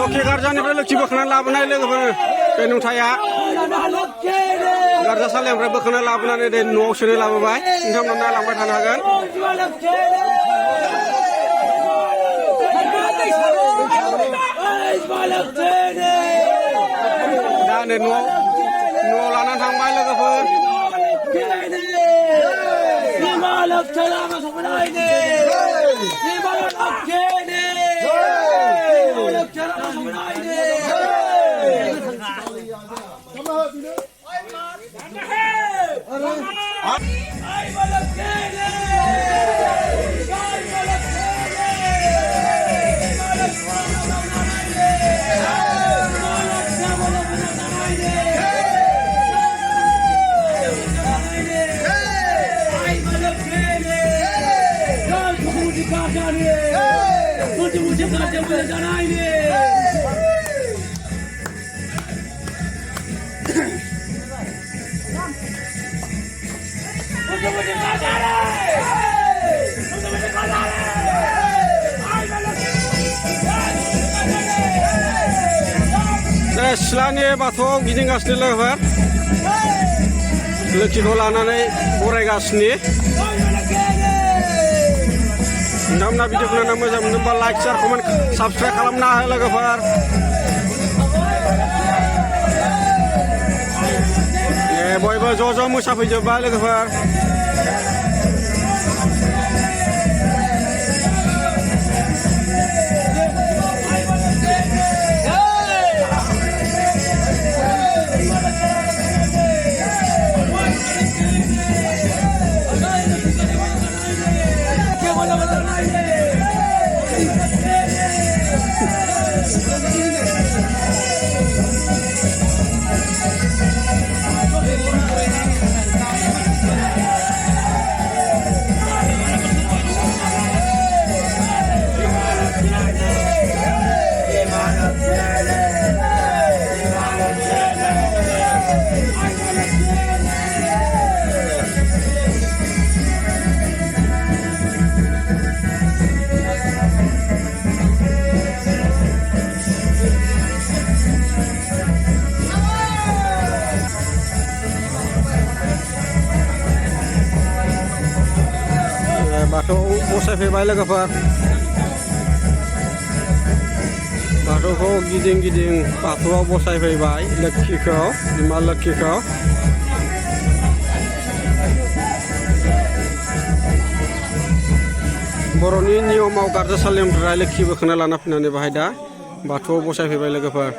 Loki garjaniफ्राय लोक्षि बोखांना लाबोनाय लोगोफोर बे नुथाया गारजासालिनिफ्राय बोखांना लाबोनानै दे न'आव सोनो लाबोबाय नोंथांमोना नायलांबाय थानो हागोन दा नै न'आव लानानै थांबाय लोगोफोर सिलानि बाथौआव गिदिंगासिनो लोगोफोर लोक्षिखौ लानानै बरायगासिनो नोंथांमोना भिडिअखौ नायना मोजां मोनोबा लाइक शेयार कमेन्ट साबस्क्राइब खालामना हो लोगोफोर बयबो ज' मोसाफैजोब्बाय लोगोफोर बाथौ बसायफैबाय लोगोफोर बाथौखौ गिदिं बाथौआव बसायफैबाय लोक्षिखौ बिमा लोक्षिखौ बर'नि नियमाव गारजासालिनिफ्राय लोक्षि बोखांना लाना फैनानै बाहाय दा बाथौआव बसायफैबाय लोगोफोर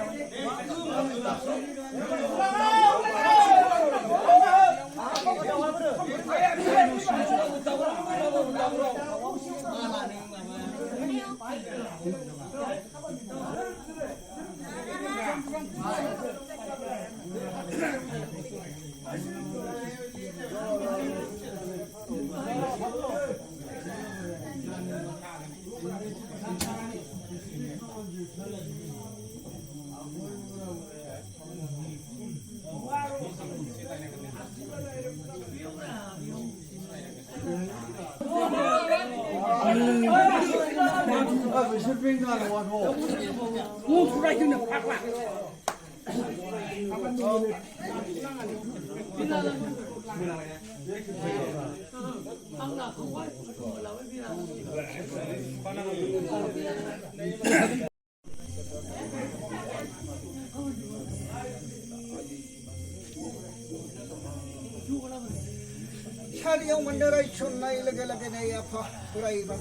Yang menderai sunai lagi ni apa berai bang.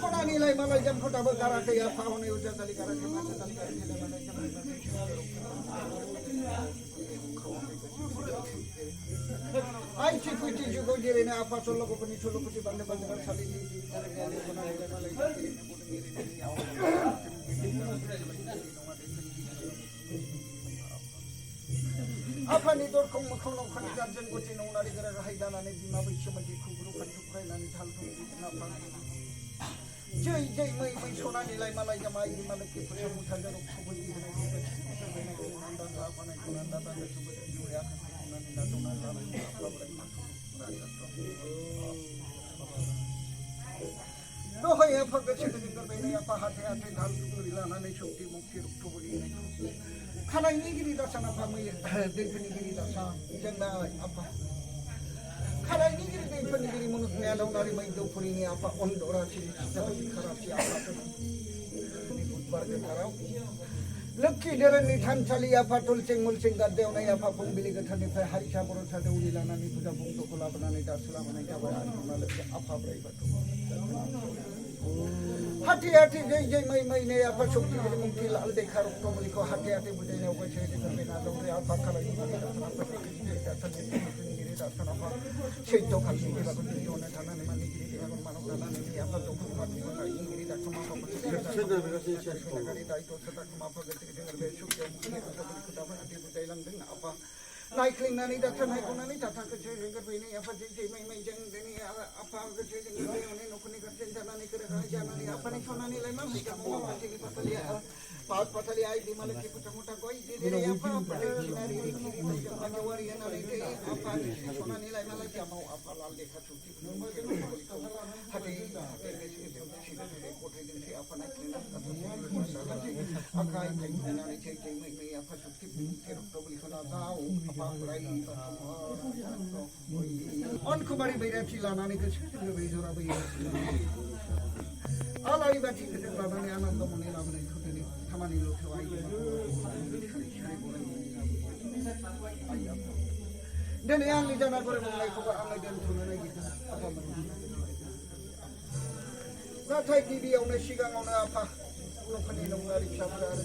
Kau nilai malah jam kau tak berkara ke apa orang itu jadi kara ke macam tadi kara ke mana jam. Ai cipu juga jadi ni apa solo kau pun solo kau di bandar bandar saling ni. आफानि दरखं मोखां नंखानि guardian गथि नंनानै गोरा गाहाय जानानै बिमा बैसोमोननि खुग्रु खान्थु फरायनानै थाल थुंगिना जै जै मै मै सनानिलाय मालाय जामाय बिमा लोखि फुजा मुथाजों रक्तबोलि होनाय दहाय आफा गोसो गोजोनगोरबायनाय आफा हाथे हाथे धाल थुगुरि लानानै शक्ति मुक्ति रक्तबोलि होनाय खानायनि गिरि दासान आफा मै दैफोरनि गिरि दासान जोंना आफा खानायनि गिरि दैफोरनि गिरि मुलुगनाया दौनारि मै दौफुरिनि आफा अन्धरासि खारासि आफा बुधबार गोथाराव लोक्षि धोरोमनि थानसालि आफा तुलसिं मुलसिं गारदेवनाय आफा फुंबिलि गोथारनिफ्राय हारिसा बर'सा दौरि लानानै फुजा बुंद'खौ लाबोनानै दासो लाबोनाय जाबाय आरो लोगोसे आफा बोराइ बाथौ हाथे हाथे जै जै मै मैने आफा शक्ति गिरि मुक्ति लाल देखा रक्तबलिखौ हाथे हाथे बुजायनायाव गोसो होदों नाजावरे आफा खालायनि दासान आफा सैथ' खालि एबाबो दैयावनो थानानै माने गिरि देहागन मानब लानानै आफा दंफां बाथौ गायनि गिरि दाथ' माफा दायथ' सदाखौ माफा गोसो जोङो बे सुखियाव मुखनि रक्तबलिखौ दाबो हाथे बुजायलांदों आफा नायख्लिंनानै दाथा नायखौनानै दाथा गोसो जोंगोरबैनाय आफा जै जै मै मै जों दिनै आफा गोसो जोंगोरबाय अने न'खरनि गारजेन जानानै गोरा गाहाय जानानै आफानि सनानिलाय मा मैगा मावा फाथिनि फाथालिया पात फाथालि आइ बिमा लोखि फुजा मुथा गय दिनै आफा सिनारि रिखिरि मैजों बाजावारि होनानै दै आफा सनानिलाय मालाय जामाव आफा लाल देखा सुक्ति हाथे हाथे गथायजोंसै आफा नायख्लिंनानै आखाइ थाइनानै जै जै मै मै आफा सुक्ति रक्तबलिखौ नाजाव आफा बोराइ अनखुमारि बैराथि लानानै गोसो जोंगोरबाय जराबोयो आलारि बाथि गोजों लानानै आनन्द मनै लाबोनायखौ दिनै खामानि लुथाव दिनै आंनि जाना गोरों बुंनायखौबो आङो दोनथ'नो नागिरदों आफा नाथाय गिबियावनो सिगाङावनो आफा न'खरनि नंगारि फिसाफोरा आरो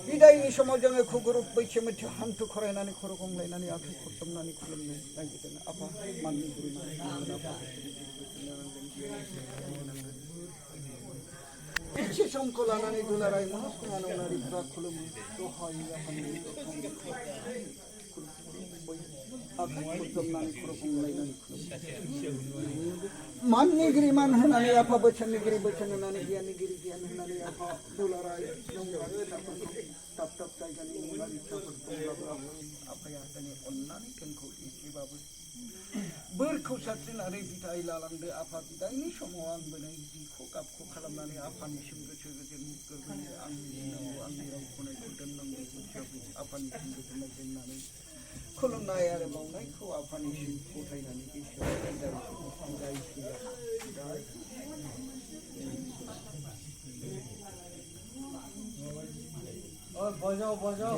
बिदायनि समाव जोङो खुगुरुब बैसो मोथो हान्थु खरायनानै खर' गंलायनानै आखाइ खरथमनानै खुलुमनो नागिरदों आफा माननि गुरु एसे समखौ लानानै दुलाराय मनस्कुमा नंनारिफोरा खुलुमो दहाय आफानि आखाइ खरथमनानै खर' गंलायनानै माननि गिरि मान होनानै आफा बोसोननि गिरि बोसोन होनानै गियाननि गिरि गियान होनानै आफा दुलाराय दाब दाब जायगानि नंगारि फिसाफोर दंब्लाबो आफाया दिनै अननानै जोंखौ एसेबाबो बोरखौ साबसिनानै बिदाय लालांदो आफा बिदायनि समाव आंबो नै जिखौ गाबखौ खालामनानै आफानिसिम गोसो गोजोन गोरबोनि आंनि बुंनांगौ आंनि राव खनायखौ दोननांगौ गोसोआव आफानिसिम गोजोननाय दोननानै खुलुमनाय आरो बावनायखौ आफानिसिम गथायनानै बजाओ बजाओ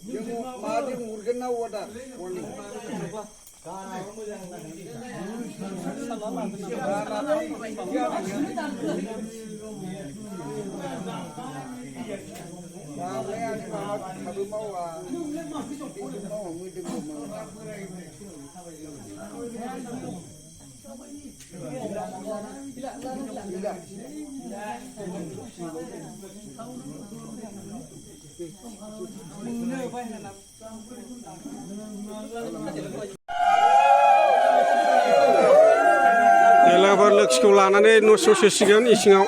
जों माजों उरगोन ना औवा दा एलाबार लोक्षिखौ लानानै न' सोसिगोन इसिङाव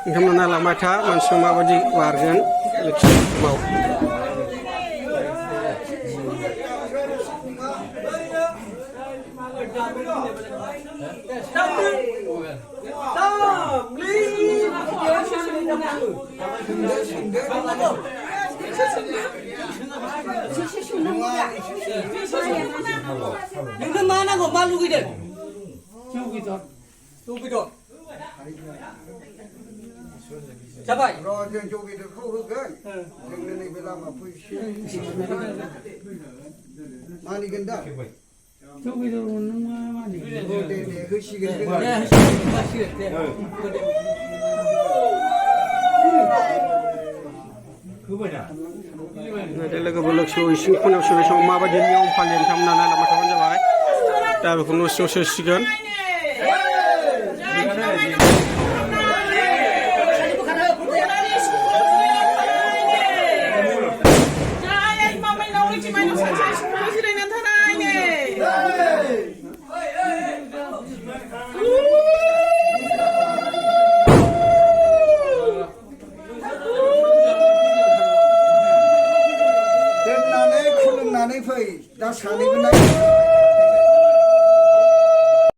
ओंखाम नालांबाय था मानसिखौ माबायदि बारगोन लोक्षि समाव नोंनो मा नांगौ मा लुगैदों जौ बेदर जाबाय र' जों जौ बेदरखौ होगोन जोंनो नैबे लामाखौ एसे मानिगोन दा जौ बेदर नों मा मानिगोन दे दे होसिगोन जोङो न' इसिं खनायाव सोनाय समाव माबायदि नियम फालियो नोंथांमोना नायलांबाय थाबानो जाबाय दा बेखौ न' सिङाव सोसिगोन Jangan mau main lawan cuma nak saja.